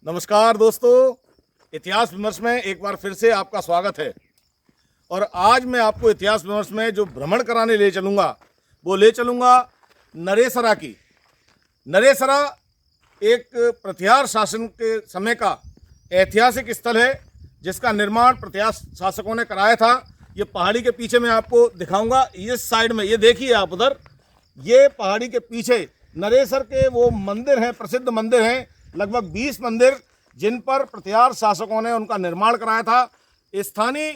नमस्कार दोस्तों, इतिहास विमर्श में एक बार फिर से आपका स्वागत है। और आज मैं आपको इतिहास विमर्श में जो भ्रमण कराने ले चलूँगा वो ले चलूँगा नरेसरा की। नरेसरा एक प्रतिहार शासन के समय का ऐतिहासिक स्थल है जिसका निर्माण प्रतिहार शासकों ने कराया था। ये पहाड़ी के पीछे मैं आपको दिखाऊंगा। इस साइड में ये देखिए आप उधर, ये पहाड़ी के पीछे नरेसर के वो मंदिर हैं, प्रसिद्ध मंदिर हैं, लगभग 20 मंदिर जिन पर प्रतिहार शासकों ने उनका निर्माण कराया था। स्थानीय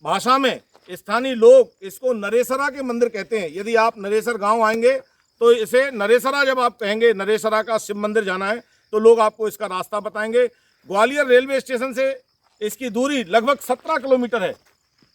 भाषा में स्थानीय लोग इसको नरेसरा के मंदिर कहते हैं। यदि आप नरेसर गांव आएंगे तो इसे नरेसरा, जब आप कहेंगे नरेसरा का शिव मंदिर जाना है तो लोग आपको इसका रास्ता बताएंगे। ग्वालियर रेलवे स्टेशन से इसकी दूरी लगभग 17 किलोमीटर है।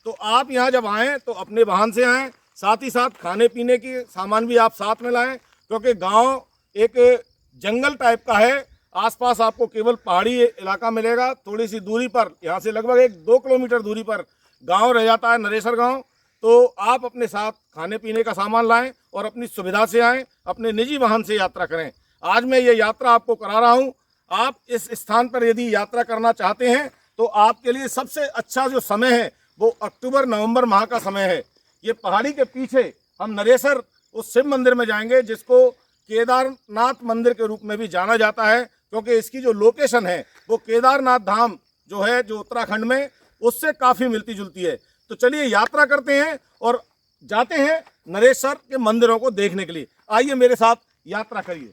तो आप यहाँ जब आएँ तो अपने वाहन से आएँ, साथ ही साथ खाने पीने की सामान भी आप साथ में लाएँ, क्योंकि गांव एक जंगल टाइप का है। आसपास आपको केवल पहाड़ी इलाका मिलेगा। थोड़ी सी दूरी पर, यहाँ से लगभग 1-2 किलोमीटर दूरी पर गांव रह जाता है नरेसर गांव। तो आप अपने साथ खाने पीने का सामान लाएं और अपनी सुविधा से आएं, अपने निजी वाहन से यात्रा करें। आज मैं ये यात्रा आपको करा रहा हूँ। आप इस स्थान पर यदि यात्रा करना चाहते हैं तो आपके लिए सबसे अच्छा जो समय है वो अक्टूबर-नवंबर माह का समय है। ये पहाड़ी के पीछे हम नरेसर उस शिव मंदिर में जाएंगे जिसको केदारनाथ मंदिर के रूप में भी जाना जाता है, क्योंकि इसकी जो लोकेशन है वो केदारनाथ धाम जो है, जो उत्तराखंड में, उससे काफ़ी मिलती जुलती है। तो चलिए यात्रा करते हैं और जाते हैं नरेसर के मंदिरों को देखने के लिए। आइए मेरे साथ यात्रा करिए।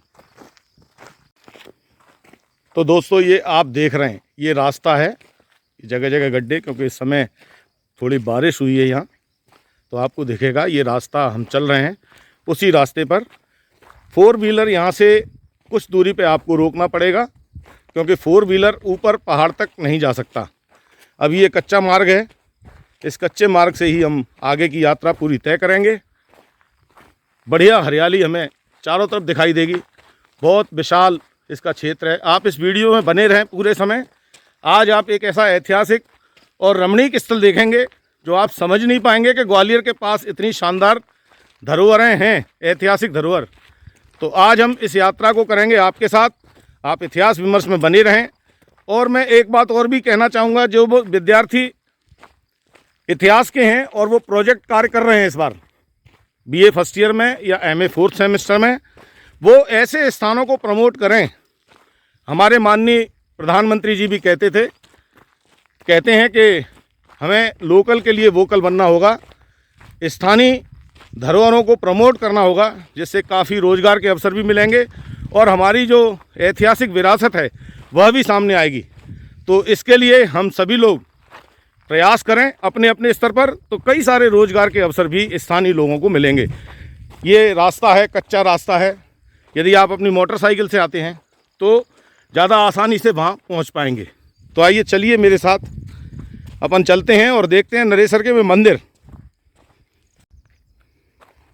तो दोस्तों, ये आप देख रहे हैं ये रास्ता है, जगह जगह गड्ढे, क्योंकि इस समय थोड़ी बारिश हुई है यहाँ, तो आपको दिखेगा ये रास्ता हम चल रहे हैं। उसी रास्ते पर 4 व्हीलर यहाँ से कुछ दूरी पे आपको रोकना पड़ेगा, क्योंकि 4 व्हीलर ऊपर पहाड़ तक नहीं जा सकता। अब ये कच्चा मार्ग है, इस कच्चे मार्ग से ही हम आगे की यात्रा पूरी तय करेंगे। बढ़िया हरियाली हमें चारों तरफ दिखाई देगी, बहुत विशाल इसका क्षेत्र है। आप इस वीडियो में बने रहें पूरे समय। आज आप एक ऐसा ऐतिहासिक और रमणीक स्थल देखेंगे जो आप समझ नहीं पाएंगे कि ग्वालियर के पास इतनी शानदार धरोहरें हैं, ऐतिहासिक धरोहर। तो आज हम इस यात्रा को करेंगे आपके साथ। आप इतिहास विमर्श में बने रहें। और मैं एक बात और भी कहना चाहूँगा, जो वो विद्यार्थी इतिहास के हैं और वो प्रोजेक्ट कार्य कर रहे हैं इस बार BA फर्स्ट ईयर में या MA 4th सेमेस्टर में, वो ऐसे स्थानों को प्रमोट करें। हमारे माननीय प्रधानमंत्री जी भी कहते हैं कि हमें लोकल के लिए वोकल बनना होगा, स्थानीय धरोहरों को प्रमोट करना होगा, जिससे काफ़ी रोज़गार के अवसर भी मिलेंगे और हमारी जो ऐतिहासिक विरासत है वह भी सामने आएगी। तो इसके लिए हम सभी लोग प्रयास करें अपने अपने स्तर पर, तो कई सारे रोज़गार के अवसर भी स्थानीय लोगों को मिलेंगे। ये रास्ता है, कच्चा रास्ता है। यदि आप अपनी मोटरसाइकिल से आते हैं तो ज़्यादा आसानी से वहाँ पहुँच पाएंगे। तो आइए चलिए मेरे साथ अपन चलते हैं और देखते हैं नरेसर के वे मंदिर।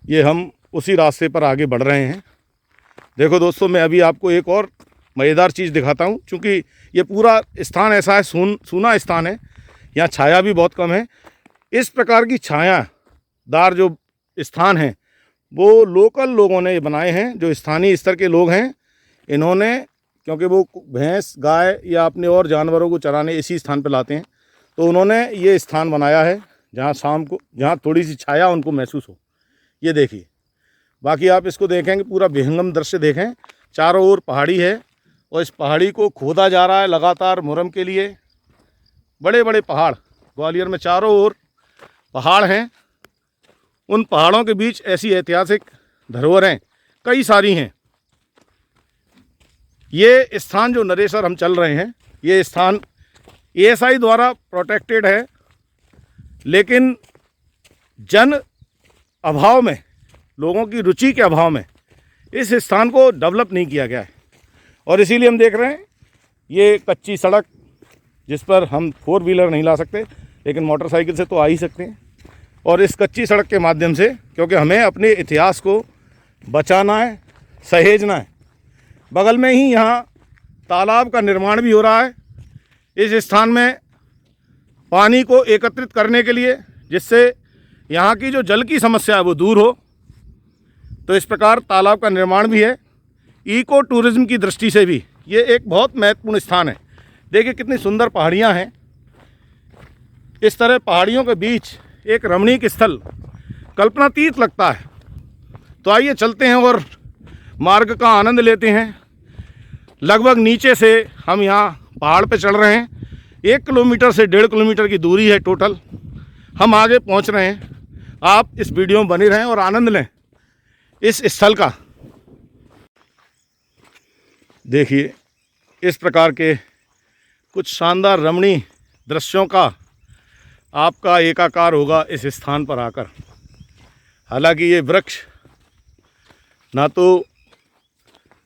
ये हम उसी रास्ते पर आगे बढ़ रहे हैं। देखो दोस्तों, मैं अभी आपको एक और मज़ेदार चीज़ दिखाता हूँ। चूँकि ये पूरा स्थान ऐसा है, सूना स्थान है, यहाँ छाया भी बहुत कम है। इस प्रकार की छायादार जो स्थान हैं वो लोकल लोगों ने बनाए हैं, जो स्थानीय स्तर के लोग हैं। इन्होंने, क्योंकि वो भैंस, गाय या अपने और जानवरों को चराने इसी स्थान पर लाते हैं, तो उन्होंने ये स्थान बनाया है जहाँ शाम को, जहाँ थोड़ी सी छाया उनको महसूस हो। ये देखिए, बाकी आप इसको देखेंगे, पूरा विहंगम दृश्य देखें। चारों ओर पहाड़ी है और इस पहाड़ी को खोदा जा रहा है लगातार मुरम के लिए। बड़े बड़े पहाड़, ग्वालियर में चारों ओर पहाड़ हैं। उन पहाड़ों के बीच ऐसी ऐतिहासिक धरोहरें कई सारी हैं। ये स्थान जो नरेसर हम चल रहे हैं, ये स्थान ASI द्वारा प्रोटेक्टेड है, लेकिन जन अभाव में, लोगों की रुचि के अभाव में इस स्थान को डेवलप नहीं किया गया है। और इसीलिए हम देख रहे हैं ये कच्ची सड़क, जिस पर हम 4 व्हीलर नहीं ला सकते, लेकिन मोटरसाइकिल से तो आ ही सकते हैं। और इस कच्ची सड़क के माध्यम से, क्योंकि हमें अपने इतिहास को बचाना है, सहेजना है। बगल में ही यहाँ तालाब का निर्माण भी हो रहा है इस स्थान में, पानी को एकत्रित करने के लिए, जिससे यहाँ की जो जल की समस्या है वो दूर हो। तो इस प्रकार तालाब का निर्माण भी है। इको टूरिज़्म की दृष्टि से भी ये एक बहुत महत्वपूर्ण स्थान है। देखिए कितनी सुंदर पहाड़ियाँ हैं। इस तरह पहाड़ियों के बीच एक रमणीक स्थल कल्पनातीत लगता है। तो आइए चलते हैं और मार्ग का आनंद लेते हैं। लगभग नीचे से हम यहाँ पहाड़ पे चढ़ रहे हैं। 1 किलोमीटर से 1.5 किलोमीटर की दूरी है टोटल। हम आगे पहुँच रहे हैं। आप इस वीडियो में बने रहें और आनंद लें इस स्थल का। देखिए इस प्रकार के कुछ शानदार रमणीय दृश्यों का आपका एकाकार होगा इस स्थान पर आकर। हालांकि ये वृक्ष ना तो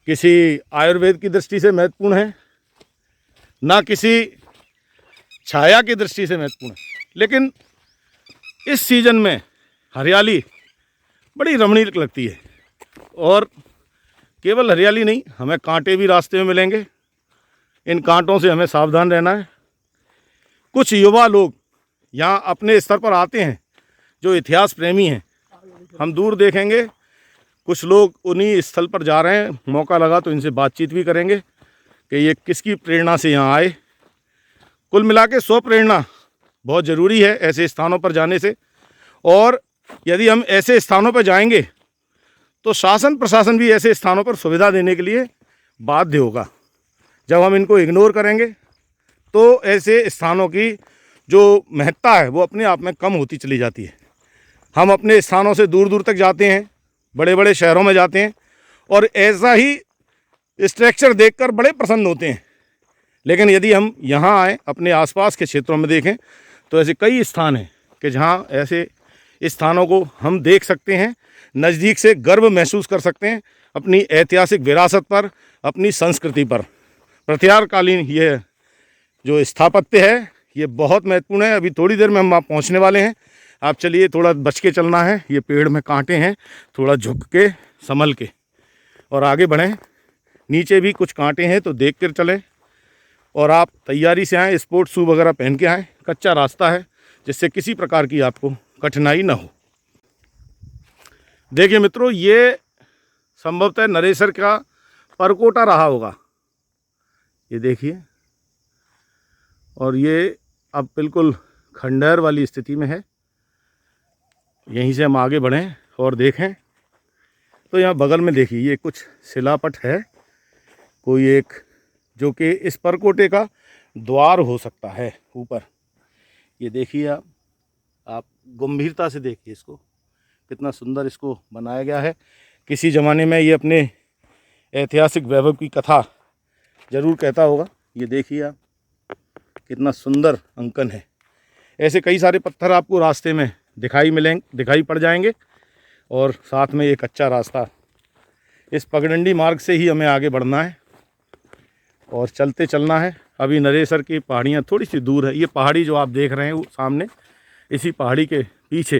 किसी आयुर्वेद की दृष्टि से महत्वपूर्ण है, ना किसी छाया की दृष्टि से महत्वपूर्ण है, लेकिन इस सीजन में हरियाली बड़ी रमणीक लगती है। और केवल हरियाली नहीं, हमें कांटे भी रास्ते में मिलेंगे। इन कांटों से हमें सावधान रहना है। कुछ युवा लोग यहाँ अपने स्तर पर आते हैं जो इतिहास प्रेमी हैं। हम दूर देखेंगे, कुछ लोग उन्हीं स्थल पर जा रहे हैं। मौका लगा तो इनसे बातचीत भी करेंगे कि ये किसकी प्रेरणा से यहाँ आए। कुल मिला के स्वप्रेरणा बहुत ज़रूरी है ऐसे स्थानों पर जाने से। और यदि हम ऐसे स्थानों पर जाएंगे तो शासन प्रशासन भी ऐसे स्थानों पर सुविधा देने के लिए बाध्य होगा। जब हम इनको इग्नोर करेंगे तो ऐसे स्थानों की जो महत्ता है वो अपने आप में कम होती चली जाती है। हम अपने स्थानों से दूर दूर तक जाते हैं, बड़े बड़े शहरों में जाते हैं और ऐसा ही स्ट्रक्चर देखकर बड़े प्रसन्न होते हैं। लेकिन यदि हम यहाँ आए, अपने आसपास के क्षेत्रों में देखें, तो ऐसे कई स्थान हैं कि जहाँ ऐसे स्थानों को हम देख सकते हैं, नज़दीक से गर्व महसूस कर सकते हैं अपनी ऐतिहासिक विरासत पर, अपनी संस्कृति पर। प्रत्यारकालीन ये जो स्थापत्य है ये बहुत महत्वपूर्ण है। अभी थोड़ी देर में हम वहाँ पहुँचने वाले हैं। आप चलिए, थोड़ा बच के चलना है। ये पेड़ में कांटे हैं, थोड़ा झुक के संभल के और आगे बढ़ें। नीचे भी कुछ कांटे हैं तो देख कर चलें और आप तैयारी से आएँ, स्पोर्ट्स शू वगैरह पहन के आएँ। कच्चा रास्ता है जिससे किसी प्रकार की आपको कठिनाई ना हो। देखिए मित्रों, ये संभवतः नरेसर का परकोटा रहा होगा। ये देखिए, और ये अब बिल्कुल खंडहर वाली स्थिति में है। यहीं से हम आगे बढ़ें और देखें तो यहाँ बगल में देखिए ये कुछ शिलापट है, कोई एक, जो कि इस परकोटे का द्वार हो सकता है ऊपर। ये देखिए आप गंभीरता से देखिए इसको, कितना सुंदर इसको बनाया गया है। किसी ज़माने में ये अपने ऐतिहासिक वैभव की कथा ज़रूर कहता होगा। ये देखिए आप, कितना सुंदर अंकन है। ऐसे कई सारे पत्थर आपको रास्ते में दिखाई पड़ जाएंगे और साथ में ये कच्चा रास्ता। इस पगडंडी मार्ग से ही हमें आगे बढ़ना है और चलते चलना है। अभी नरेसर की पहाड़ियाँ थोड़ी सी दूर है। ये पहाड़ी जो आप देख रहे हैं वो सामने, इसी पहाड़ी के पीछे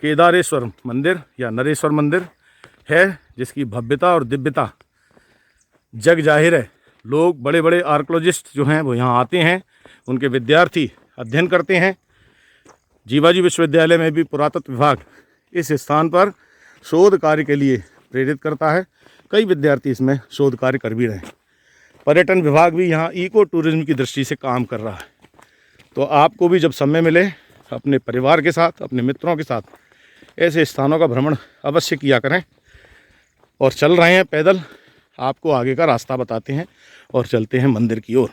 केदारेश्वर मंदिर या नरेश्वर मंदिर है, जिसकी भव्यता और दिव्यता जग जाहिर है। लोग, बड़े बड़े आर्कोलॉजिस्ट जो हैं वो यहाँ आते हैं, उनके विद्यार्थी अध्ययन करते हैं। जीवाजी विश्वविद्यालय में भी पुरातत्व विभाग इस स्थान पर शोध कार्य के लिए प्रेरित करता है। कई विद्यार्थी इसमें शोध कार्य कर भी रहे हैं। पर्यटन विभाग भी यहाँ इको टूरिज्म की दृष्टि से काम कर रहा है। तो आपको भी जब समय मिले, अपने परिवार के साथ, अपने मित्रों के साथ ऐसे स्थानों का भ्रमण अवश्य किया करें। और चल रहे हैं पैदल, आपको आगे का रास्ता बताते हैं और चलते हैं मंदिर की ओर।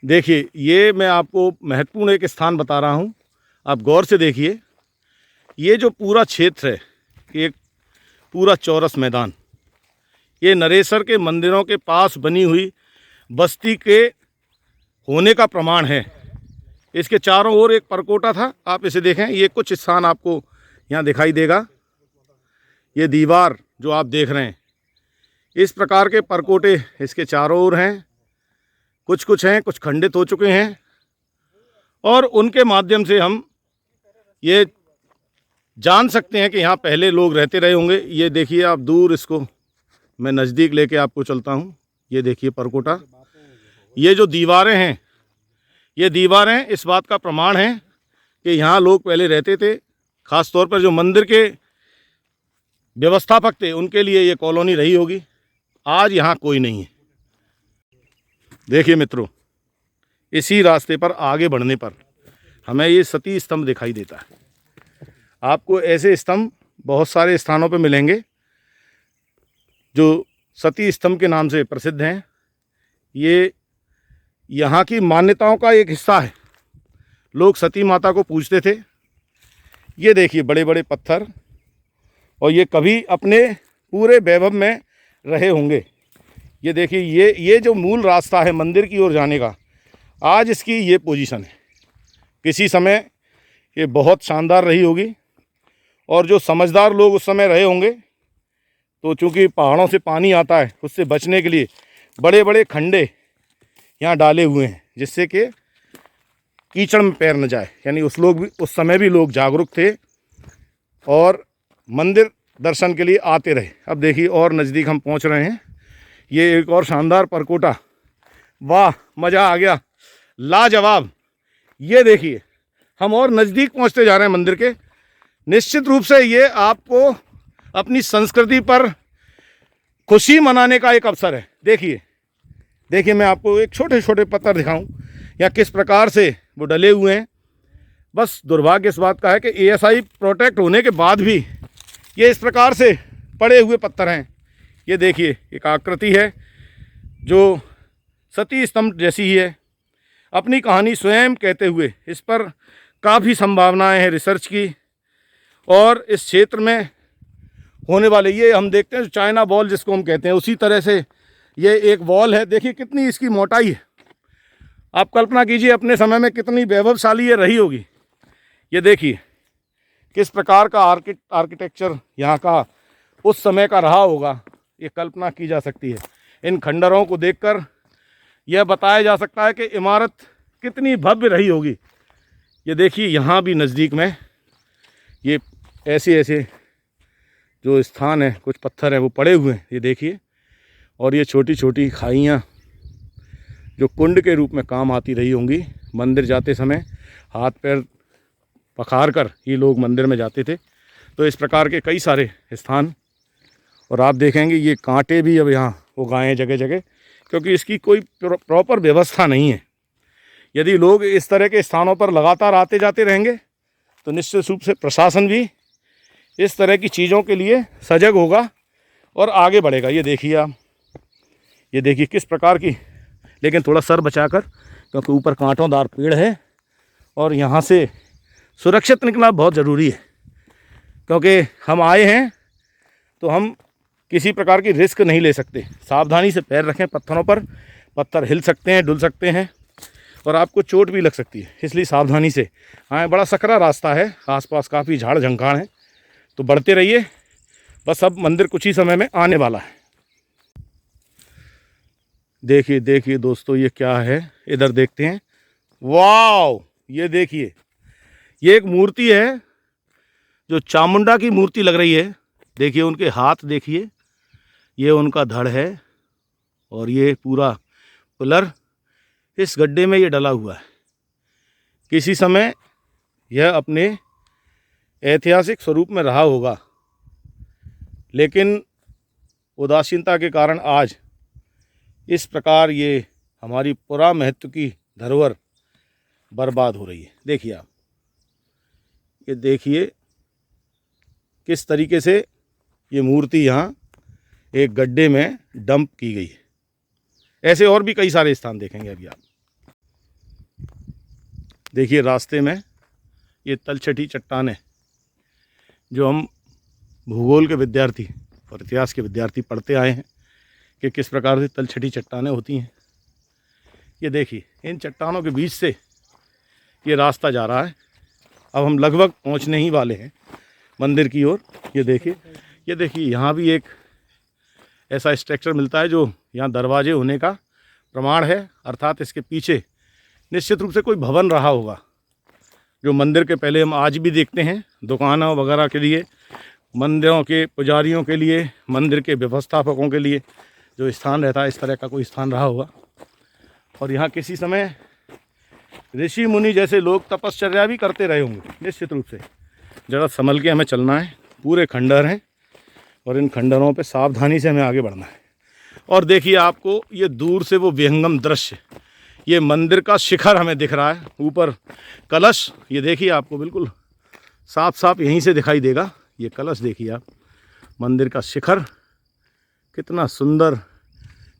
देखिए, ये मैं आपको महत्वपूर्ण एक स्थान बता रहा हूँ, आप गौर से देखिए। ये जो पूरा क्षेत्र है, एक पूरा चौरस मैदान, ये नरेसर के मंदिरों के पास बनी हुई बस्ती के होने का प्रमाण है। इसके चारों ओर एक परकोटा था। आप इसे देखें, ये कुछ स्थान आपको यहाँ दिखाई देगा। ये दीवार जो आप देख रहे हैं, इस प्रकार के परकोटे इसके चारों ओर हैं। कुछ हैं, कुछ खंडित हो चुके हैं और उनके माध्यम से हम ये जान सकते हैं कि यहाँ पहले लोग रहते रहे होंगे। ये देखिए आप दूर, इसको मैं नज़दीक लेके आपको चलता हूँ। ये देखिए परकोटा, ये जो दीवारें हैं, ये दीवारें इस बात का प्रमाण हैं कि यहाँ लोग पहले रहते थे। ख़ास तौर पर जो मंदिर के व्यवस्थापक थे, उनके लिए ये कॉलोनी रही होगी। आज यहाँ कोई नहीं है। देखिए मित्रों, इसी रास्ते पर आगे बढ़ने पर हमें ये सती स्तंभ दिखाई देता है। आपको ऐसे स्तंभ बहुत सारे स्थानों पर मिलेंगे जो सती स्तंभ के नाम से प्रसिद्ध हैं। ये यहाँ की मान्यताओं का एक हिस्सा है। लोग सती माता को पूजते थे। ये देखिए बड़े बड़े पत्थर, और ये कभी अपने पूरे वैभव में रहे होंगे। ये देखिए ये जो मूल रास्ता है मंदिर की ओर जाने का, आज इसकी ये पोजीशन है। किसी समय ये बहुत शानदार रही होगी, और जो समझदार लोग उस समय रहे होंगे तो चूँकि पहाड़ों से पानी आता है, उससे बचने के लिए बड़े बड़े खंडे यहाँ डाले हुए हैं, जिससे कि कीचड़ में पैर न जाए। यानी उस समय भी लोग जागरूक थे और मंदिर दर्शन के लिए आते रहे। अब देखिए और नज़दीक हम पहुँच रहे हैं। ये एक और शानदार परकोटा, वाह मज़ा आ गया, लाजवाब। ये देखिए हम और नज़दीक पहुँचते जा रहे हैं मंदिर के। निश्चित रूप से ये आपको अपनी संस्कृति पर खुशी मनाने का एक अवसर है। देखिए मैं आपको एक छोटे छोटे पत्थर दिखाऊं या किस प्रकार से वो डले हुए हैं। बस दुर्भाग्य इस बात का है कि ASI प्रोटेक्ट होने के बाद भी ये इस प्रकार से पड़े हुए पत्थर हैं। ये देखिए एक आकृति है जो सती स्तंभ जैसी ही है। अपनी कहानी स्वयं कहते हुए इस पर काफ़ी संभावनाएं हैं रिसर्च की, और इस क्षेत्र में होने वाले ये हम देखते हैं चाइना वॉल जिसको हम कहते हैं, उसी तरह से ये एक वॉल है। देखिए कितनी इसकी मोटाई है। आप कल्पना कीजिए अपने समय में कितनी वैभवशाली ये रही होगी। ये देखिए किस प्रकार का आर्किटेक्चर यहाँ का उस समय का रहा होगा, ये कल्पना की जा सकती है। इन खंडरों को देखकर यह बताया जा सकता है कि इमारत कितनी भव्य रही होगी। ये देखिए यहाँ भी नज़दीक में ये ऐसे जो स्थान है, कुछ पत्थर हैं वो पड़े हुए हैं, ये देखिए। और ये छोटी छोटी खाइयाँ जो कुंड के रूप में काम आती रही होंगी। मंदिर जाते समय हाथ पैर पखार कर ये लोग मंदिर में जाते थे। तो इस प्रकार के कई सारे स्थान, और आप देखेंगे ये कांटे भी अब यहाँ उगाए हैं जगह जगह, क्योंकि इसकी कोई प्रॉपर व्यवस्था नहीं है। यदि लोग इस तरह के स्थानों पर लगातार आते जाते रहेंगे तो निश्चित रूप से प्रशासन भी इस तरह की चीज़ों के लिए सजग होगा और आगे बढ़ेगा। ये देखिए आप, ये देखिए किस प्रकार की, लेकिन थोड़ा सर बचाकर, क्योंकि ऊपर कांटोंदार पेड़ है और यहाँ से सुरक्षित निकलना बहुत ज़रूरी है। क्योंकि हम आए हैं तो हम किसी प्रकार की रिस्क नहीं ले सकते। सावधानी से पैर रखें पत्थरों पर, पत्थर हिल सकते हैं, डुल सकते हैं और आपको चोट भी लग सकती है, इसलिए सावधानी से आए। बड़ा सकरा रास्ता है, आसपास काफ़ी झाड़ झंखाड़ हैं, तो बढ़ते रहिए। बस अब मंदिर कुछ ही समय में आने वाला है। देखिए दोस्तों ये क्या है, इधर देखते हैं। वाह, ये देखिए ये एक मूर्ति है जो चामुंडा की मूर्ति लग रही है। देखिए उनके हाथ देखिए, ये उनका धड़ है और ये पूरा पिलर इस गड्ढे में ये डला हुआ है। किसी समय यह अपने ऐतिहासिक स्वरूप में रहा होगा, लेकिन उदासीनता के कारण आज इस प्रकार ये हमारी पुरा महत्व की धरोहर बर्बाद हो रही है। देखिए आप, ये देखिए किस तरीके से ये मूर्ति यहाँ एक गड्ढे में डंप की गई है। ऐसे और भी कई सारे स्थान देखेंगे अभी आप। देखिए रास्ते में ये तलछटी चट्टानें, जो हम भूगोल के विद्यार्थी और इतिहास के विद्यार्थी पढ़ते आए हैं कि किस प्रकार से तलछटी चट्टानें होती हैं। ये देखिए इन चट्टानों के बीच से ये रास्ता जा रहा है। अब हम लगभग पहुंचने ही वाले हैं मंदिर की ओर। ये देखिए यहाँ भी एक ऐसा स्ट्रक्चर मिलता है जो यहाँ दरवाजे होने का प्रमाण है, अर्थात इसके पीछे निश्चित रूप से कोई भवन रहा होगा। जो मंदिर के पहले हम आज भी देखते हैं, दुकानों वगैरह के लिए, मंदिरों के पुजारियों के लिए, मंदिर के व्यवस्थापकों के लिए जो स्थान रहता है, इस तरह का कोई स्थान रहा होगा। और यहाँ किसी समय ऋषि मुनि जैसे लोग तपश्चर्या भी करते रहे होंगे निश्चित रूप से। ज़रा संभल के हमें चलना है, पूरे खंडर हैं और इन खंडरों पे सावधानी से हमें आगे बढ़ना है। और देखिए आपको ये दूर से वो विहंगम दृश्य, ये मंदिर का शिखर हमें दिख रहा है, ऊपर कलश, ये देखिए आपको बिल्कुल साफ साफ यहीं से दिखाई देगा। ये कलश देखिए आप, मंदिर का शिखर कितना सुंदर,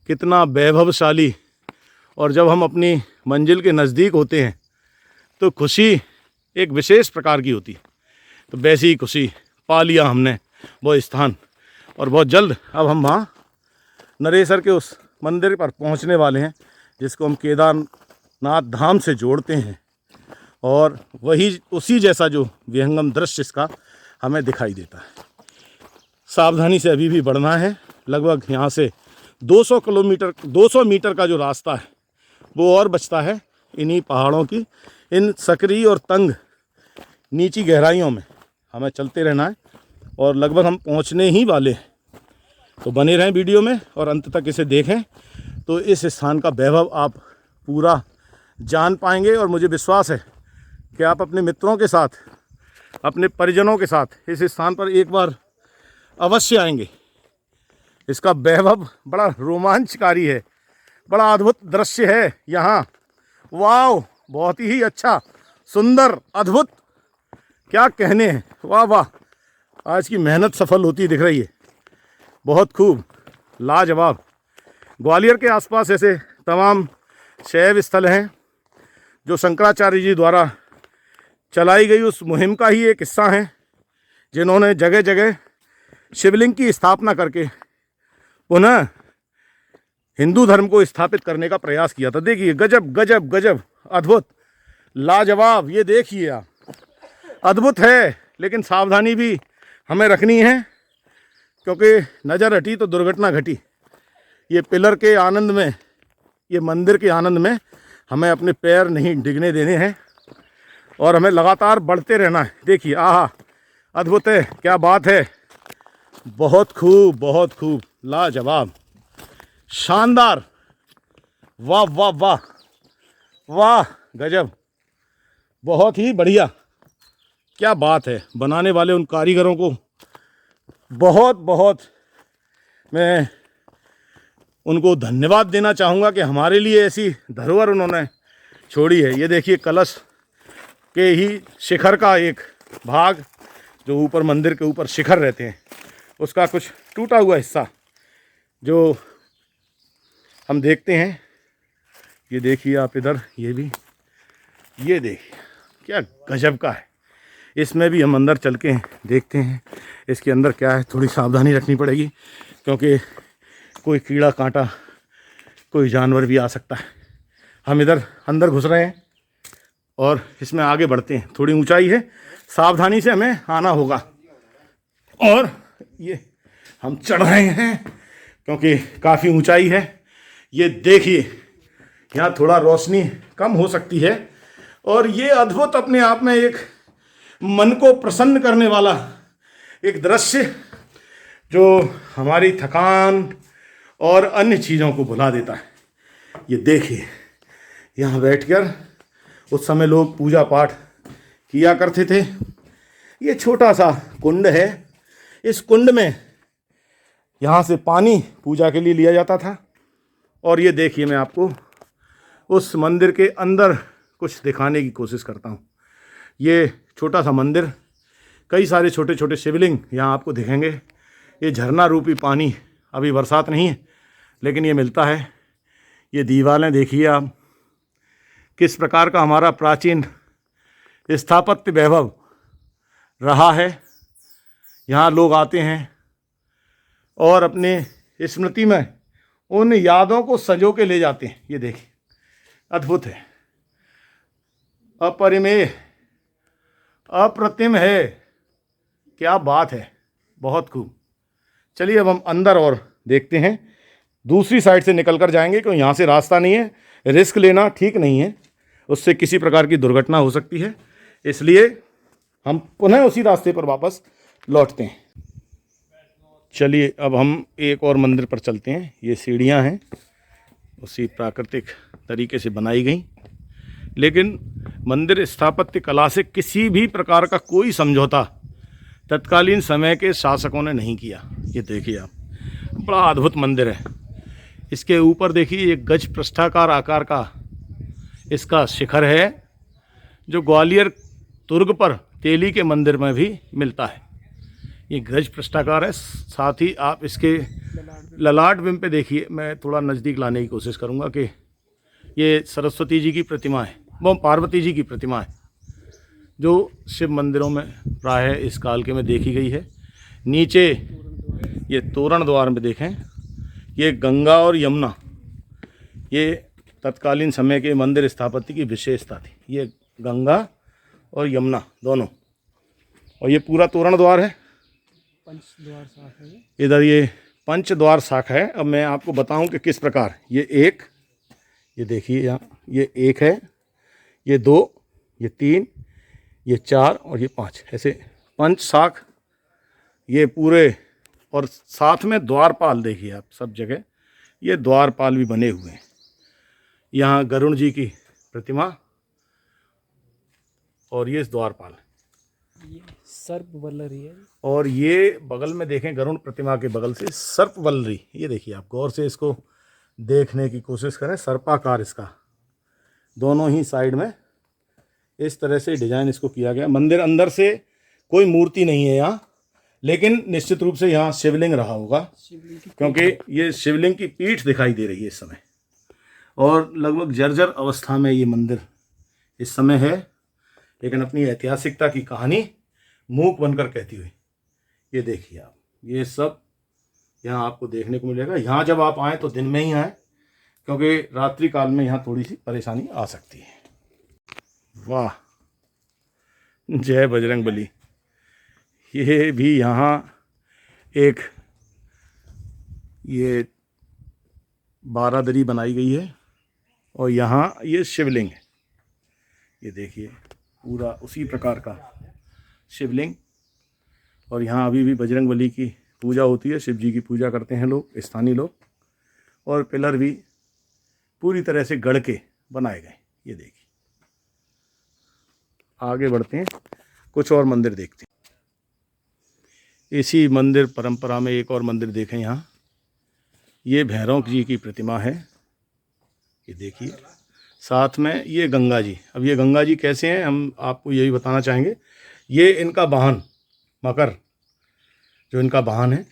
कितना वैभवशाली। और जब हम अपनी मंजिल के नज़दीक होते हैं तो खुशी एक विशेष प्रकार की होती है। तो वैसी ही खुशी पा लिया हमने वो स्थान, और बहुत जल्द अब हम वहाँ नरेसर के उस मंदिर पर पहुँचने वाले हैं जिसको हम केदारनाथ धाम से जोड़ते हैं। और वही उसी जैसा जो विहंगम दृश्य इसका हमें दिखाई देता है। सावधानी से अभी भी बढ़ना है। लगभग यहाँ से 200 मीटर का जो रास्ता है वो और बचता है। इन्हीं पहाड़ों की इन सक्रिय और तंग नीची गहराइयों में हमें चलते रहना है और लगभग हम पहुँचने ही वाले हैं। तो बने रहें वीडियो में और अंत तक इसे देखें तो इस स्थान का वैभव आप पूरा जान पाएंगे। और मुझे विश्वास है कि आप अपने मित्रों के साथ, अपने परिजनों के साथ इस स्थान पर एक बार अवश्य आएंगे। इसका वैभव बड़ा रोमांचकारी है, बड़ा अद्भुत दृश्य है यहाँ। वाह, बहुत ही अच्छा, सुंदर, अद्भुत, क्या कहने हैं। वाह वाह, आज की मेहनत सफल होती दिख रही है। बहुत खूब, लाजवाब। ग्वालियर के आसपास ऐसे तमाम शैव स्थल हैं जो शंकराचार्य जी द्वारा चलाई गई उस मुहिम का ही एक हिस्सा हैं, जिन्होंने जगह जगह शिवलिंग की स्थापना करके पुनः हिंदू धर्म को स्थापित करने का प्रयास किया था। देखिए, गजब गजब गजब, अद्भुत, लाजवाब। ये देखिए आप, अद्भुत है, लेकिन सावधानी भी हमें रखनी है क्योंकि नज़र हटी तो दुर्घटना घटी। ये पिलर के आनंद में, ये मंदिर के आनंद में हमें अपने पैर नहीं डिगने देने हैं और हमें लगातार बढ़ते रहना है। देखिए, आहा, अद्भुत है, क्या बात है। बहुत खूब, बहुत खूब, लाजवाब, शानदार। वाह वाह वाह वाह, गजब, बहुत ही बढ़िया, क्या बात है। बनाने वाले उन कारीगरों को बहुत बहुत मैं उनको धन्यवाद देना चाहूँगा कि हमारे लिए ऐसी धरोहर उन्होंने छोड़ी है। ये देखिए, कलश के ही शिखर का एक भाग, जो ऊपर मंदिर के ऊपर शिखर रहते हैं, उसका कुछ टूटा हुआ हिस्सा जो हम देखते हैं। ये देखिए आप इधर, ये भी, ये देखिए क्या गजब का है। इसमें भी हम अंदर चल के देखते हैं इसके अंदर क्या है। थोड़ी सावधानी रखनी पड़ेगी क्योंकि कोई कीड़ा कांटा, कोई जानवर भी आ सकता है। हम इधर अंदर घुस रहे हैं और इसमें आगे बढ़ते हैं। थोड़ी ऊंचाई है, सावधानी से हमें आना होगा। और ये हम चढ़ रहे हैं क्योंकि काफ़ी ऊंचाई है। ये देखिए, यहाँ थोड़ा रोशनी कम हो सकती है और ये अद्भुत अपने आप में एक मन को प्रसन्न करने वाला एक दृश्य जो हमारी थकान और अन्य चीज़ों को भुला देता है। ये देखिए, यहाँ बैठकर उस समय लोग पूजा पाठ किया करते थे। ये छोटा सा कुंड है, इस कुंड में यहाँ से पानी पूजा के लिए लिया जाता था। और ये देखिए, मैं आपको उस मंदिर के अंदर कुछ दिखाने की कोशिश करता हूँ। ये छोटा सा मंदिर, कई सारे छोटे छोटे शिवलिंग यहाँ आपको दिखेंगे। ये झरना रूपी पानी, अभी बरसात नहीं है लेकिन ये मिलता है। ये दीवारें देखिए आप, किस प्रकार का हमारा प्राचीन स्थापत्य वैभव रहा है। यहाँ लोग आते हैं और अपने स्मृति में उन यादों को संजो के ले जाते हैं। ये देखिए, अद्भुत है, अपरिमेय, अप्रतिम है, क्या बात है, बहुत खूब। चलिए अब हम अंदर और देखते हैं। दूसरी साइड से निकल कर जाएंगे क्योंकि यहाँ से रास्ता नहीं है, रिस्क लेना ठीक नहीं है, उससे किसी प्रकार की दुर्घटना हो सकती है। इसलिए हम पुनः उसी रास्ते पर वापस लौटते हैं। चलिए अब हम एक और मंदिर पर चलते हैं। ये सीढ़ियाँ हैं, उसी प्राकृतिक तरीके से बनाई गई, लेकिन मंदिर स्थापत्य कला से किसी भी प्रकार का कोई समझौता तत्कालीन समय के शासकों ने नहीं किया। ये देखिए आप, बड़ा अद्भुत मंदिर है। इसके ऊपर देखिए एक गज पृष्ठाकार आकार का इसका शिखर है, जो ग्वालियर तुर्ग पर तेली के मंदिर में भी मिलता है। ये गज पृष्ठाकार है। साथ ही आप इसके ललाट बिंब पे देखिए, मैं थोड़ा नज़दीक लाने की कोशिश करूँगा कि ये सरस्वती जी की प्रतिमा है, वो पार्वती जी की प्रतिमा है, जो शिव मंदिरों में प्रायः इस काल के में देखी गई है। नीचे ये तोरण द्वार में देखें, ये गंगा और यमुना, ये तत्कालीन समय के मंदिर स्थापत्य की विशेषता थी। ये गंगा और यमुना दोनों, और ये पूरा तोरण द्वार है। पंचद्वार शाखा है। इधर ये पंचद्वार शाखा है। अब मैं आपको बताऊं कि किस प्रकार ये एक, ये देखिए यहाँ, ये एक है, ये दो, ये तीन, ये चार और ये पाँच, ऐसे पंच शाख ये पूरे। और साथ में द्वारपाल देखिए आप, सब जगह ये द्वारपाल भी बने हुए हैं। यहाँ गरुण जी की प्रतिमा और ये द्वारपाल, ये सर्प वल्लरी है। और ये बगल में देखें गरुण प्रतिमा के बगल से सर्प वल्लरी, ये देखिए आप गौर से इसको देखने की कोशिश करें। सर्पाकार इसका दोनों ही साइड में इस तरह से डिजाइन इसको किया गया। मंदिर अंदर से कोई मूर्ति नहीं है यहाँ, लेकिन निश्चित रूप से यहाँ शिवलिंग रहा होगा, क्योंकि ये शिवलिंग की पीठ दिखाई दे रही है इस समय, और लगभग जर्जर अवस्था में ये मंदिर इस समय है, लेकिन अपनी ऐतिहासिकता की कहानी मूक बनकर कहती हुई। ये देखिए आप, ये सब यहाँ आपको देखने को मिलेगा। यहाँ जब आप आएँ तो दिन में ही आएँ, क्योंकि रात्रि काल में यहाँ थोड़ी सी परेशानी आ सकती है। वाह, जय बजरंगबली। ये भी यहाँ एक ये बारादरी बनाई गई है, और यहाँ ये शिवलिंग है। ये देखिए पूरा उसी प्रकार का शिवलिंग, और यहाँ अभी भी बजरंगबली की पूजा होती है, शिव जी की पूजा करते हैं लोग, स्थानीय लोग, और पिलर भी पूरी तरह से गढ़ के बनाए गए। ये देखिए, आगे बढ़ते हैं, कुछ और मंदिर देखते हैं। इसी मंदिर परंपरा में एक और मंदिर देखें यहाँ, ये भैरव जी की प्रतिमा है। ये देखिए, साथ में ये गंगा जी। अब ये गंगा जी कैसे हैं, हम आपको यही बताना चाहेंगे। ये इनका वाहन मकर, जो इनका वाहन है,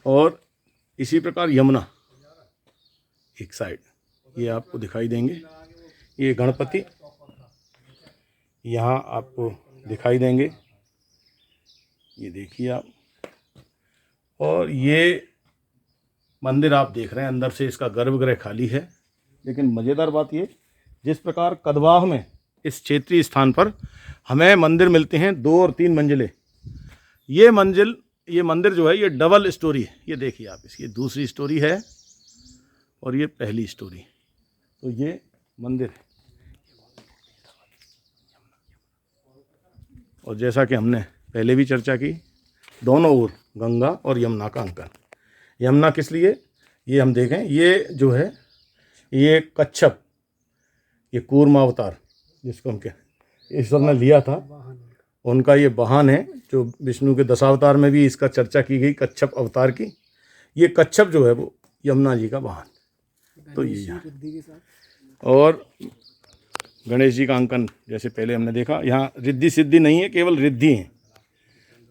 और इसी प्रकार यमुना एक साइड ये आपको दिखाई देंगे। ये गणपति यहाँ आपको दिखाई देंगे, ये देखिए आप। और ये मंदिर आप देख रहे हैं, अंदर से इसका गर्भगृह खाली है, लेकिन मज़ेदार बात ये, जिस प्रकार कदवाह में इस क्षेत्रीय स्थान पर हमें मंदिर मिलते हैं 2 और 3 मंजिले, ये मंदिर जो है ये डबल स्टोरी है। ये देखिए आप, इसकी दूसरी स्टोरी है और ये पहली स्टोरी। तो ये मंदिर है, और जैसा कि हमने पहले भी चर्चा की, दोनों ओर गंगा और यमुना का अंकन। यमुना किस लिए, ये हम देखें, ये जो है ये कच्छप, ये कूर्मावतार जिसको हम ईश्वर ने लिया था, उनका ये वाहन है, जो विष्णु के दशावतार में भी इसका चर्चा की गई, कच्छप अवतार की। ये कच्छप जो है वो यमुना जी का वाहन। तो ये यहाँ, और गणेश जी का अंकन जैसे पहले हमने देखा, यहाँ रिद्धि सिद्धि नहीं है, केवल रिद्धि है।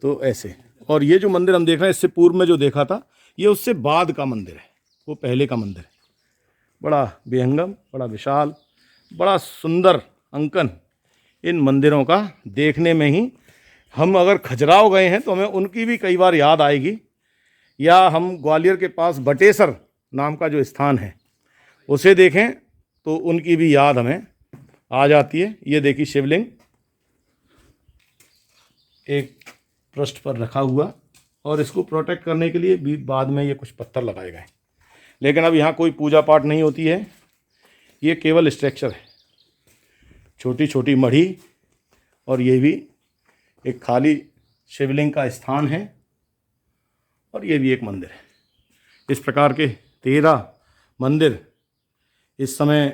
तो ऐसे, और ये जो मंदिर हम देख रहे हैं, इससे पूर्व में जो देखा था, ये उससे बाद का मंदिर है, वो पहले का मंदिर है। बड़ा विहंगम, बड़ा विशाल, बड़ा सुंदर अंकन इन मंदिरों का देखने में ही हम अगर खजुराहो गए हैं तो हमें उनकी भी कई बार याद आएगी, या हम ग्वालियर के पास बटेसर नाम का जो स्थान है उसे देखें तो उनकी भी याद हमें आ जाती है। ये देखिए शिवलिंग एक पृष्ठ पर रखा हुआ, और इसको प्रोटेक्ट करने के लिए भी बाद में ये कुछ पत्थर लगाए गए, लेकिन अब यहाँ कोई पूजा पाठ नहीं होती है, ये केवल स्ट्रक्चर है, छोटी छोटी मढ़ी, और ये भी एक खाली शिवलिंग का स्थान है, और ये भी एक मंदिर है। इस प्रकार के 13 मंदिर इस समय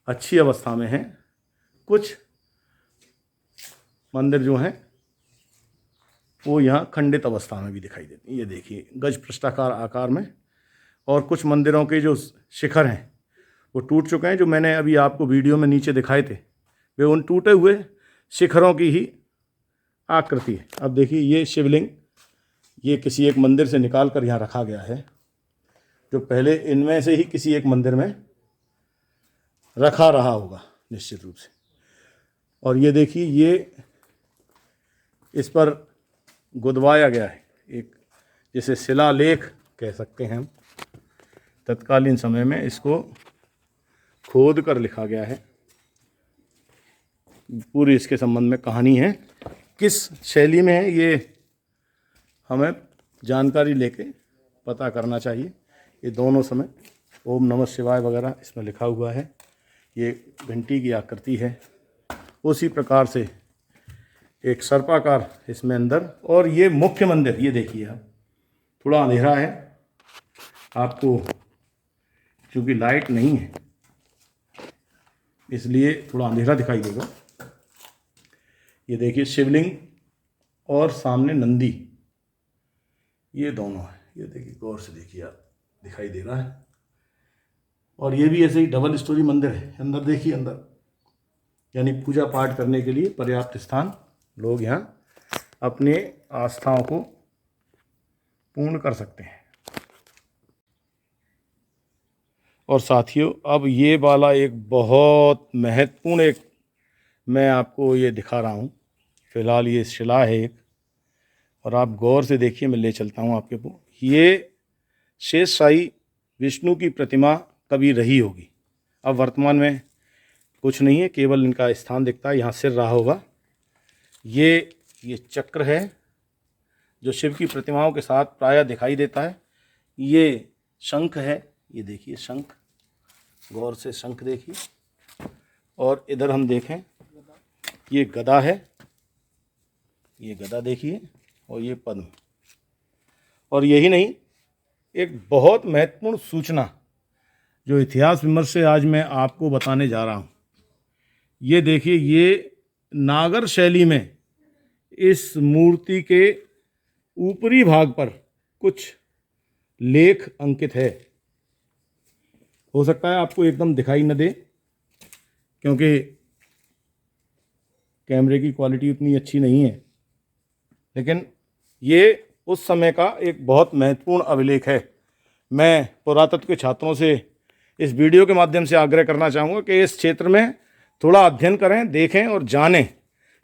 अच्छी अवस्था में हैं। कुछ मंदिर जो हैं वो यहाँ खंडित अवस्था में भी दिखाई देती हैं। ये देखिए गज पृष्ठाकार आकार में। और कुछ मंदिरों के जो शिखर हैं वो टूट चुके हैं, जो मैंने अभी आपको वीडियो में नीचे दिखाए थे, वे उन टूटे हुए शिखरों की ही आकृति है। अब देखिए ये शिवलिंग, ये किसी एक मंदिर से निकाल कर यहाँ रखा गया है, जो पहले इनमें से ही किसी एक मंदिर में रखा रहा होगा निश्चित रूप से। और ये देखिए ये इस पर गुदवाया गया है, एक जैसे शिलालेख कह सकते हैं हम। तत्कालीन समय में इसको खोद कर लिखा गया है। पूरी इसके संबंध में कहानी है, किस शैली में है ये हमें जानकारी लेके पता करना चाहिए। ये दोनों समय ओम नमः शिवाय वगैरह इसमें लिखा हुआ है। ये घंटी की आकृति है। उसी प्रकार से एक सर्पाकार इसमें अंदर। और ये मुख्य मंदिर, ये देखिए आप, थोड़ा अंधेरा है आपको क्योंकि लाइट नहीं है, इसलिए थोड़ा अंधेरा दिखाई देगा। ये देखिए शिवलिंग और सामने नंदी, ये दोनों है। ये देखिए गौर से देखिए आप, दिखाई दे रहा है। और ये भी ऐसे ही डबल स्टोरी मंदिर है। अंदर देखिए, अंदर यानी पूजा पाठ करने के लिए पर्याप्त स्थान, लोग यहाँ अपने आस्थाओं को पूर्ण कर सकते हैं। और साथियों अब ये वाला एक बहुत महत्वपूर्ण एक मैं आपको ये दिखा रहा हूँ। फ़िलहाल ये शिला है एक, और आप गौर से देखिए, मैं ले चलता हूँ आपके को। ये शेष शाही विष्णु की प्रतिमा कभी रही होगी, अब वर्तमान में कुछ नहीं है, केवल इनका स्थान दिखता है। यहाँ सिर रहा होगा। ये चक्र है जो शिव की प्रतिमाओं के साथ प्रायः दिखाई देता है। ये शंख है, ये देखिए शंख, गौर से शंख देखिए। और इधर हम देखें, ये गदा है, ये गदा देखिए, और ये पद्म। और यही नहीं, एक बहुत महत्वपूर्ण सूचना जो इतिहास विमर्श से आज मैं आपको बताने जा रहा हूँ। ये देखिए, ये नागर शैली में इस मूर्ति के ऊपरी भाग पर कुछ लेख अंकित है। हो सकता है आपको एकदम दिखाई न दे, क्योंकि कैमरे की क्वालिटी उतनी अच्छी नहीं है, लेकिन ये उस समय का एक बहुत महत्वपूर्ण अभिलेख है। मैं पुरातत्व के छात्रों से इस वीडियो के माध्यम से आग्रह करना चाहूँगा कि इस क्षेत्र में थोड़ा अध्ययन करें, देखें और जानें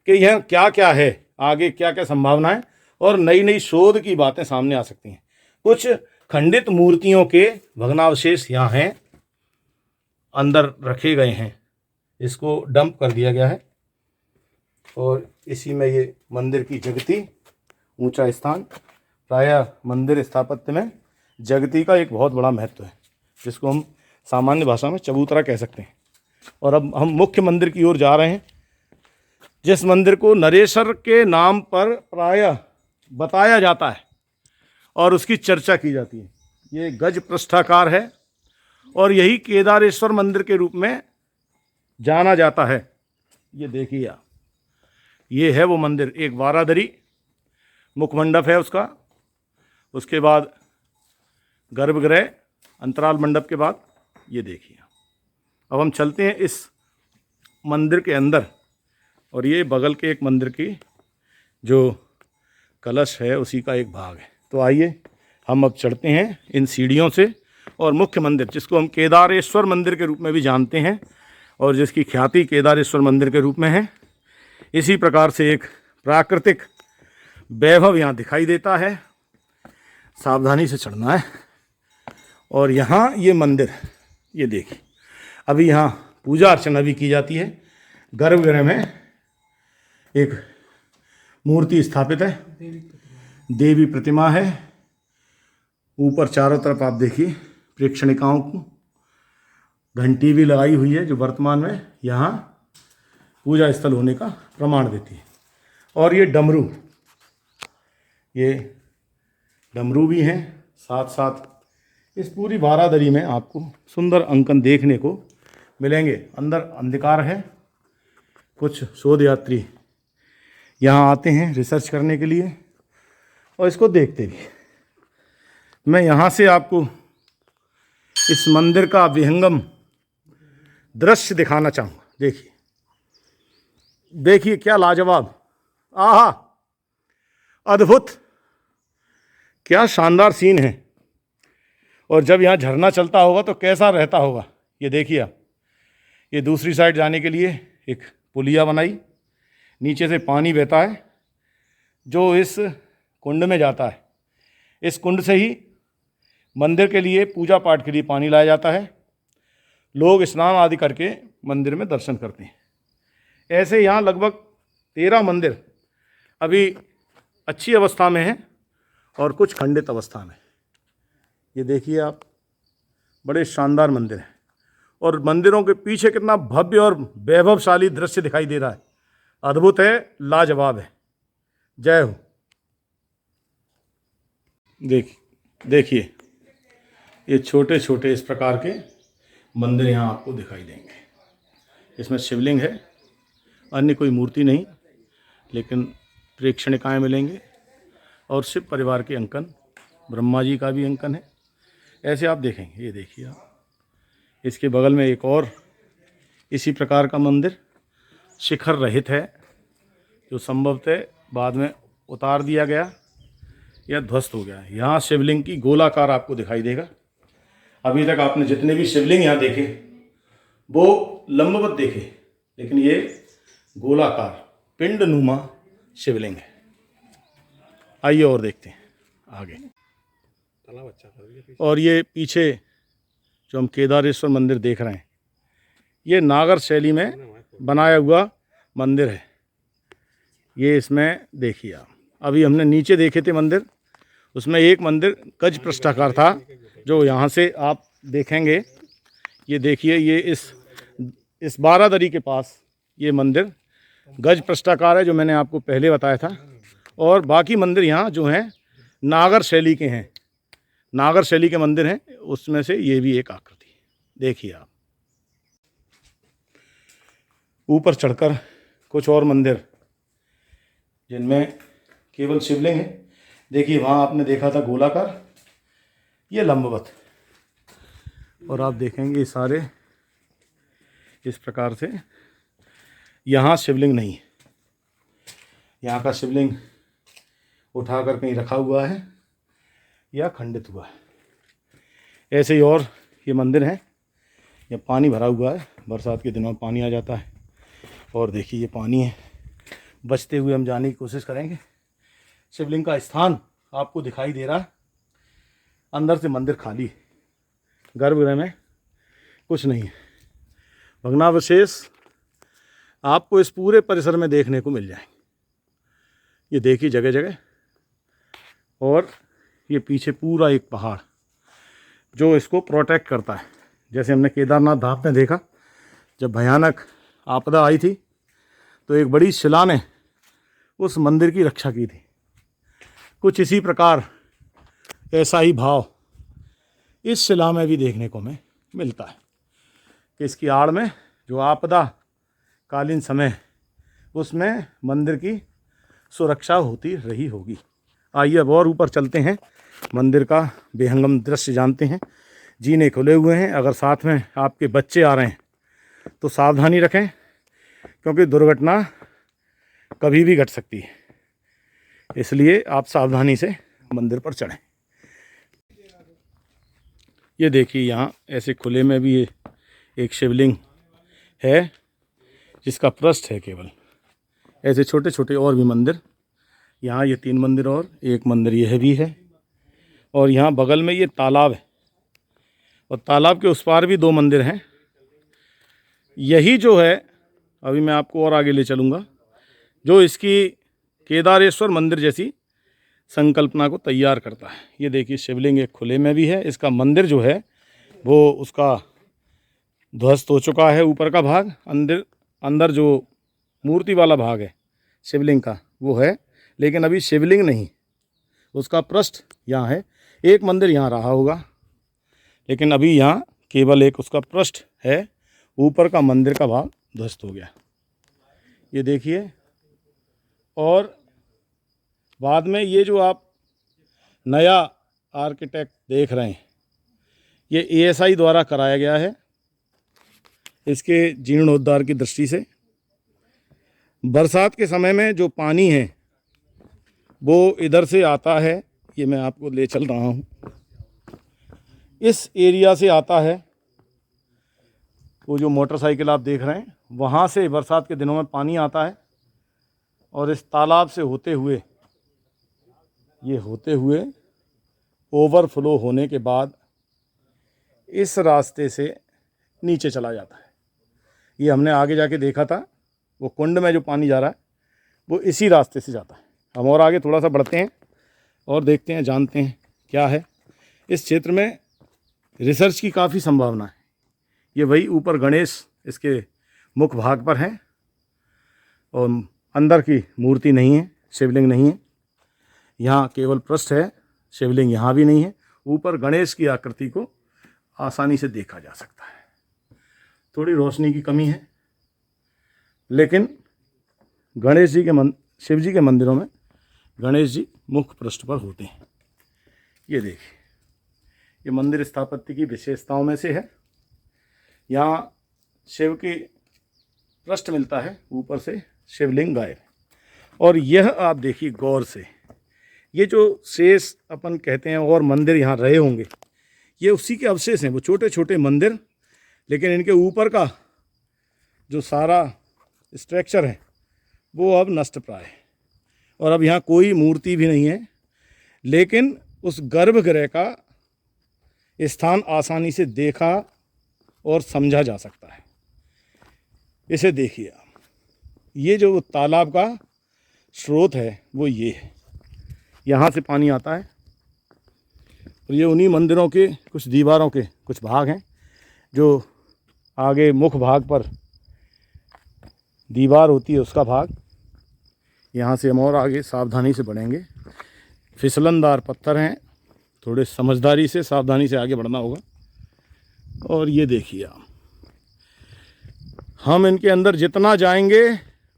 कि यह क्या क्या है, आगे क्या क्या संभावनाएं और नई नई शोध की बातें सामने आ सकती हैं। कुछ खंडित मूर्तियों के भग्नावशेष यहाँ हैं, अंदर रखे गए हैं, इसको डंप कर दिया गया है। और इसी में ये मंदिर की जगती, ऊंचा स्थान, प्रायः मंदिर स्थापत्य में जगती का एक बहुत बड़ा महत्व है, जिसको हम सामान्य भाषा में चबूतरा कह सकते हैं। और अब हम मुख्य मंदिर की ओर जा रहे हैं, जिस मंदिर को नरेश्वर के नाम पर प्रायः बताया जाता है और उसकी चर्चा की जाती है। ये गज पृष्ठाकार है और यही केदारेश्वर मंदिर के रूप में जाना जाता है। ये देखिए आप, ये है वो मंदिर। एक बारादरी मुखमंडप है उसका, उसके बाद गर्भगृह, अंतराल मंडप के बाद ये देखिए। अब हम चलते हैं इस मंदिर के अंदर, और ये बगल के एक मंदिर की जो कलश है उसी का एक भाग है। तो आइए हम अब चढ़ते हैं इन सीढ़ियों से, और मुख्य मंदिर, जिसको हम केदारेश्वर मंदिर के रूप में भी जानते हैं और जिसकी ख्याति केदारेश्वर मंदिर के रूप में है, इसी प्रकार से एक प्राकृतिक वैभव यहाँ दिखाई देता है। सावधानी से चढ़ना है। और यहाँ ये मंदिर, ये देखिए, अभी यहाँ पूजा अर्चना भी की जाती है। गर्भगृह में एक मूर्ति स्थापित है, देवी प्रतिमा है। ऊपर चारों तरफ आप देखिए प्रेक्षणिकाओं को घंटी भी लगाई हुई है, जो वर्तमान में यहाँ पूजा स्थल होने का प्रमाण देती है। और ये डमरू, ये डमरू भी हैं। साथ साथ इस पूरी बारादरी में आपको सुंदर अंकन देखने को मिलेंगे। अंदर अंधकार है। कुछ शोध यात्री यहाँ आते हैं रिसर्च करने के लिए, और इसको देखते भी। मैं यहाँ से आपको इस मंदिर का विहंगम दृश्य दिखाना चाहूँगा। देखिए देखिए क्या लाजवाब, आहा अद्भुत, क्या शानदार सीन है। और जब यहाँ झरना चलता होगा तो कैसा रहता होगा। ये देखिए आप, ये दूसरी साइड जाने के लिए एक पुलिया बनाई, नीचे से पानी बहता है जो इस कुंड में जाता है। इस कुंड से ही मंदिर के लिए, पूजा पाठ के लिए पानी लाया जाता है। लोग स्नान आदि करके मंदिर में दर्शन करते हैं। ऐसे यहाँ लगभग 13 मंदिर अभी अच्छी अवस्था में हैं और कुछ खंडित अवस्था में। ये देखिए आप, बड़े शानदार मंदिर हैं और मंदिरों के पीछे कितना भव्य और वैभवशाली दृश्य दिखाई दे रहा है। अद्भुत है, लाजवाब है। जय हो। देखिए ये छोटे छोटे इस प्रकार के मंदिर यहाँ आपको दिखाई देंगे। इसमें शिवलिंग है, अन्य कोई मूर्ति नहीं, लेकिन प्रेक्षणिकाएँ मिलेंगे और शिव परिवार के अंकन, ब्रह्मा जी का भी अंकन है। ऐसे आप देखेंगे। ये देखिए आप, इसके बगल में एक और इसी प्रकार का मंदिर शिखर रहित है, जो संभवतः बाद में उतार दिया गया या ध्वस्त हो गया। यहाँ शिवलिंग की गोलाकार आपको दिखाई देगा। अभी तक आपने जितने भी शिवलिंग यहाँ देखे वो लंबवत देखे, लेकिन ये गोलाकार पिंड नुमा शिवलिंग है। आइए और देखते हैं आगे। और ये पीछे जो हम केदारेश्वर मंदिर देख रहे हैं, ये नागर शैली में बनाया हुआ मंदिर है। ये इसमें देखिए आप, अभी हमने नीचे देखे थे मंदिर, उसमें एक मंदिर गज पृष्ठाकार था जो यहाँ से आप देखेंगे। ये देखिए, ये इस बारादरी के पास ये मंदिर गज पृष्ठाकार है, जो मैंने आपको पहले बताया था। और बाकी मंदिर यहाँ जो हैं नागर शैली के हैं, नागर शैली के मंदिर हैं, उसमें से ये भी एक आकृति। देखिए आप, ऊपर चढ़कर कुछ और मंदिर जिनमें केवल शिवलिंग है। देखिए वहाँ आपने देखा था गोलाकार, ये लंबवत। और आप देखेंगे सारे इस प्रकार से। यहाँ शिवलिंग नहीं है, यहाँ का शिवलिंग उठाकर कहीं रखा हुआ है या खंडित हुआ है। ऐसे ही और ये मंदिर हैं, ये पानी भरा हुआ है, बरसात के दिनों में पानी आ जाता है। और देखिए ये पानी है, बचते हुए हम जाने की कोशिश करेंगे। शिवलिंग का स्थान आपको दिखाई दे रहा है। अंदर से मंदिर खाली है, गर्भगृह में कुछ नहीं है। भग्नावशेष आपको इस पूरे परिसर में देखने को मिल जाएंगे। ये देखिए जगह जगह। और ये पीछे पूरा एक पहाड़ जो इसको प्रोटेक्ट करता है। जैसे हमने केदारनाथ धाम में देखा, जब भयानक आपदा आई थी तो एक बड़ी शिला ने उस मंदिर की रक्षा की थी। कुछ इसी प्रकार ऐसा ही भाव इस शिला में भी देखने को हमें मिलता है कि इसकी आड़ में जो आपदा कालीन समय, उसमें मंदिर की सुरक्षा होती रही होगी। आइए अब और ऊपर चलते हैं, मंदिर का बेहंगम दृश्य जानते हैं। जीने खुले हुए हैं, अगर साथ में आपके बच्चे आ रहे हैं तो सावधानी रखें, क्योंकि दुर्घटना कभी भी घट सकती है। इसलिए आप सावधानी से मंदिर पर चढ़ें। ये देखिए यहाँ ऐसे खुले में भी एक शिवलिंग है जिसका पृष्ठ है केवल। ऐसे छोटे छोटे और भी मंदिर, यहाँ ये 3 मंदिर और एक मंदिर यह भी है। और यहाँ बगल में ये तालाब है और तालाब के उस पार भी 2 मंदिर हैं। यही जो है, अभी मैं आपको और आगे ले चलूँगा, जो इसकी केदारेश्वर मंदिर जैसी संकल्पना को तैयार करता है। ये देखिए शिवलिंग एक खुले में भी है, इसका मंदिर जो है वो उसका ध्वस्त हो चुका है, ऊपर का भाग। अंदर जो मूर्ति वाला भाग है शिवलिंग का वो है, लेकिन अभी शिवलिंग नहीं, उसका पृष्ठ यहाँ है। एक मंदिर यहाँ रहा होगा, लेकिन अभी यहाँ केवल एक उसका पृष्ठ है, ऊपर का मंदिर का भाग ध्वस्त हो गया। ये देखिए। और बाद में ये जो आप नया आर्किटेक्ट देख रहे हैं, ये ASI द्वारा कराया गया है इसके जीर्णोद्धार की दृष्टि से। बरसात के समय में जो पानी है वो इधर से आता है, ये मैं आपको ले चल रहा हूँ, इस एरिया से आता है। वो जो मोटरसाइकिल आप देख रहे हैं वहाँ से बरसात के दिनों में पानी आता है और इस तालाब से होते हुए, ये होते हुए ओवरफ्लो होने के बाद इस रास्ते से नीचे चला जाता है। ये हमने आगे जाके देखा था, वो कुंड में जो पानी जा रहा है वो इसी रास्ते से जाता है। हम और आगे थोड़ा सा बढ़ते हैं और देखते हैं, जानते हैं क्या है इस क्षेत्र में। रिसर्च की काफ़ी संभावना है। ये वही ऊपर गणेश इसके मुख भाग पर हैं और अंदर की मूर्ति नहीं है, शिवलिंग नहीं है। यहाँ केवल पृष्ठ है, शिवलिंग यहाँ भी नहीं है। ऊपर गणेश की आकृति को आसानी से देखा जा सकता है। थोड़ी रोशनी की कमी है, लेकिन गणेश जी के शिव जी के मंदिरों में गणेश जी मुख्य पृष्ठ पर होते हैं। ये देखिए, ये मंदिर स्थापत्य की विशेषताओं में से है। यहाँ शिव की पृष्ठ मिलता है, ऊपर से शिवलिंग गायब। और यह आप देखिए गौर से, ये जो शेष अपन कहते हैं और मंदिर यहाँ रहे होंगे, ये उसी के अवशेष हैं। वो छोटे छोटे मंदिर, लेकिन इनके ऊपर का जो सारा स्ट्रक्चर है वो अब नष्टप्राय है और अब यहाँ कोई मूर्ति भी नहीं है। लेकिन उस गर्भगृह का स्थान आसानी से देखा और समझा जा सकता है। इसे देखिए आप, ये जो तालाब का स्रोत है वो ये है, यहाँ से पानी आता है और ये उन्हीं मंदिरों के कुछ दीवारों के कुछ भाग हैं। जो आगे मुख भाग पर दीवार होती है उसका भाग, यहाँ से हम और आगे सावधानी से बढ़ेंगे। फिसलनदार पत्थर हैं, थोड़े समझदारी से सावधानी से आगे बढ़ना होगा। और ये देखिए आप, हम इनके अंदर जितना जाएंगे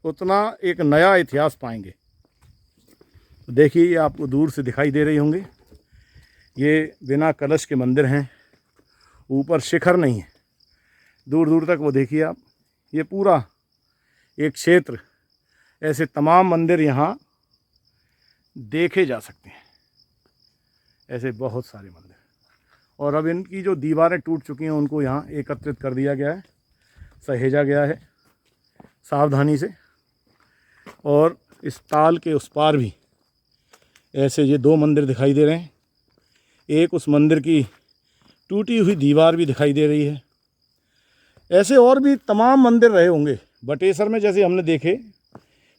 उतना एक नया इतिहास पाएंगे। देखिए, ये आपको दूर से दिखाई दे रही होंगे, ये बिना कलश के मंदिर हैं। ऊपर शिखर नहीं है, दूर दूर तक वो देखिए आप, ये पूरा एक क्षेत्र, ऐसे तमाम मंदिर यहाँ देखे जा सकते हैं, ऐसे बहुत सारे मंदिर। और अब इनकी जो दीवारें टूट चुकी हैं उनको यहाँ एकत्रित कर दिया गया है, सहेजा गया है सावधानी से। और इस ताल के उस पार भी ऐसे ये दो मंदिर दिखाई दे रहे हैं। एक उस मंदिर की टूटी हुई दीवार भी दिखाई दे रही है। ऐसे और भी तमाम मंदिर रहे होंगे बटेसर में, जैसे हमने देखे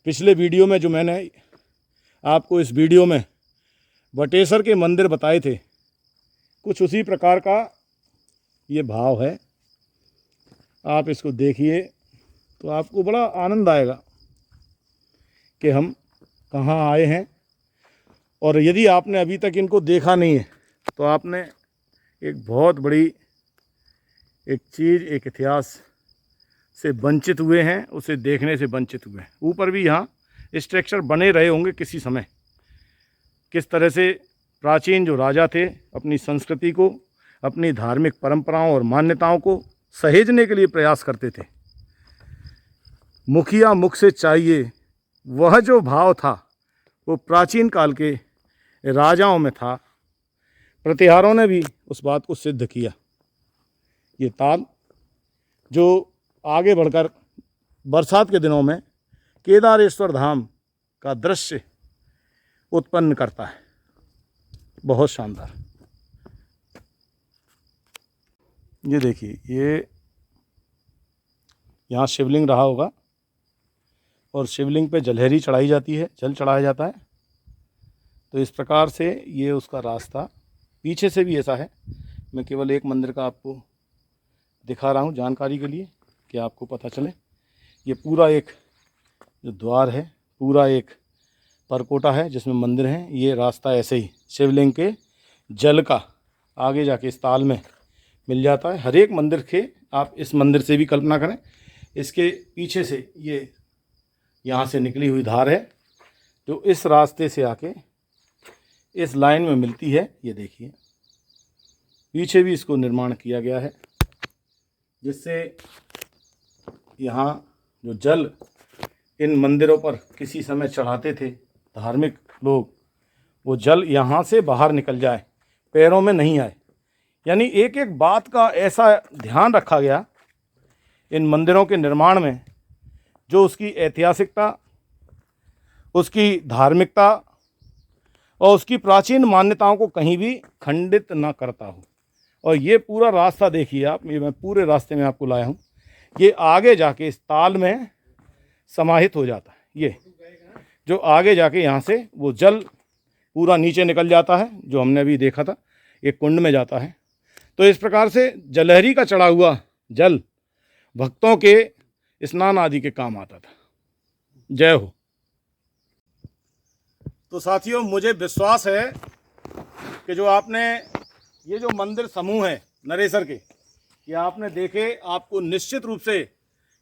पिछले वीडियो में, जो मैंने आपको इस वीडियो में बटेसर के मंदिर बताए थे, कुछ उसी प्रकार का ये भाव है। आप इसको देखिए तो आपको बड़ा आनंद आएगा कि हम कहाँ आए हैं। और यदि आपने अभी तक इनको देखा नहीं है तो आपने एक बहुत बड़ी एक चीज़, एक इतिहास से वंचित हुए हैं, उसे देखने से वंचित हुए हैं। ऊपर भी यहाँ स्ट्रक्चर बने रहे होंगे किसी समय। किस तरह से प्राचीन जो राजा थे अपनी संस्कृति को, अपनी धार्मिक परंपराओं और मान्यताओं को सहेजने के लिए प्रयास करते थे। मुखिया मुख से चाहिए, वह जो भाव था वो प्राचीन काल के राजाओं में था। प्रतिहारों ने भी उस बात को सिद्ध किया। ये ताल जो आगे बढ़कर बरसात के दिनों में केदारेश्वर धाम का दृश्य उत्पन्न करता है, बहुत शानदार। ये देखिए, ये यहाँ शिवलिंग रहा होगा और शिवलिंग पे जलहरी चढ़ाई जाती है, जल चढ़ाया जाता है। तो इस प्रकार से ये उसका रास्ता, पीछे से भी ऐसा है। मैं केवल एक मंदिर का आपको दिखा रहा हूँ जानकारी के लिए कि आपको पता चले। ये पूरा एक जो द्वार है, पूरा एक परकोटा है जिसमें मंदिर हैं। ये रास्ता ऐसे ही शिवलिंग के जल का आगे जाके इस ताल में मिल जाता है। हर एक मंदिर के आप इस मंदिर से भी कल्पना करें, इसके पीछे से ये यहाँ से निकली हुई धार है जो इस रास्ते से आके इस लाइन में मिलती है। ये देखिए पीछे भी इसको निर्माण किया गया है, जिससे यहाँ जो जल इन मंदिरों पर किसी समय चढ़ाते थे धार्मिक लोग, वो जल यहाँ से बाहर निकल जाए, पैरों में नहीं आए। यानी एक एक बात का ऐसा ध्यान रखा गया इन मंदिरों के निर्माण में, जो उसकी ऐतिहासिकता, उसकी धार्मिकता और उसकी प्राचीन मान्यताओं को कहीं भी खंडित ना करता हो। और ये पूरा रास्ता देखिए आप, ये मैं पूरे रास्ते में आपको लाया हूँ। ये आगे जाके इस ताल में समाहित हो जाता है। ये जो आगे जाके यहाँ से वो जल पूरा नीचे निकल जाता है, जो हमने अभी देखा था, एक कुंड में जाता है। तो इस प्रकार से जलहरी का चढ़ा हुआ जल भक्तों के स्नान आदि के काम आता था। जय हो। तो साथियों, मुझे विश्वास है कि जो आपने ये जो मंदिर समूह है नरेसर के, ये आपने देखे, आपको निश्चित रूप से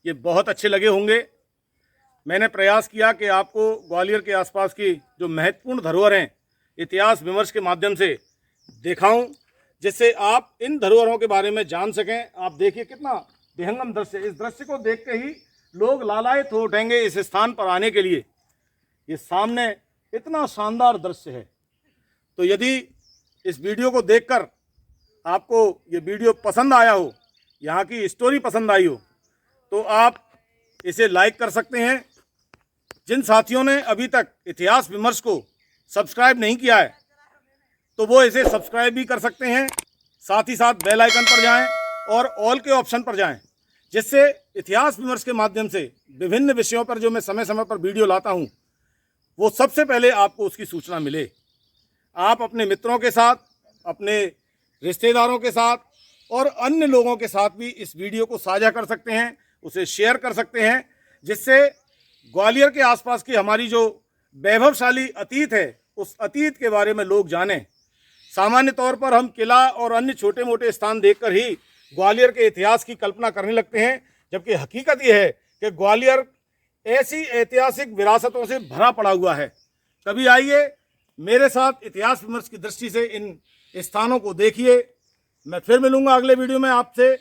ये बहुत अच्छे लगे होंगे। मैंने प्रयास किया कि आपको ग्वालियर के आसपास की जो महत्वपूर्ण धरोहर हैं इतिहास विमर्श के माध्यम से दिखाऊं, जिससे आप इन धरोहरों के बारे में जान सकें। आप देखिए कितना विहंगम दृश्य, इस दृश्य को देख के ही लोग लालायित हो उठेंगे इस स्थान पर आने के लिए। ये सामने इतना शानदार दृश्य है। तो यदि इस वीडियो को देखकर आपको ये वीडियो पसंद आया हो, यहाँ की स्टोरी पसंद आई हो, तो आप इसे लाइक कर सकते हैं। जिन साथियों ने अभी तक इतिहास विमर्श को सब्सक्राइब नहीं किया है, तो वो इसे सब्सक्राइब भी कर सकते हैं। साथ ही साथ बेल आइकन पर जाएं और ऑल के ऑप्शन पर जाएं, जिससे इतिहास विमर्श के माध्यम से विभिन्न विषयों पर जो मैं समय समय पर वीडियो लाता हूं, वो सबसे पहले आपको उसकी सूचना मिले। आप अपने मित्रों के साथ, अपने रिश्तेदारों के साथ और अन्य लोगों के साथ भी इस वीडियो को साझा कर सकते हैं, उसे शेयर कर सकते हैं, जिससे ग्वालियर के आसपास की हमारी जो वैभवशाली अतीत है, उस अतीत के बारे में लोग जानें। सामान्य तौर पर हम किला और अन्य छोटे मोटे स्थान देखकर ही ग्वालियर के इतिहास की कल्पना करने लगते हैं, जबकि हकीकत यह है कि ग्वालियर ऐसी ऐतिहासिक विरासतों से भरा पड़ा हुआ है। कभी आइए मेरे साथ इतिहास विमर्श की दृष्टि से इन स्थानों को देखिए। मैं फिर मिलूंगा अगले वीडियो में आपसे।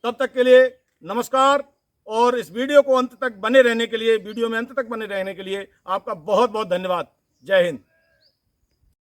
तब तक के लिए नमस्कार। और इस वीडियो को अंत तक बने रहने के लिए, वीडियो में अंत तक बने रहने के लिए आपका बहुत बहुत धन्यवाद। जय हिंद।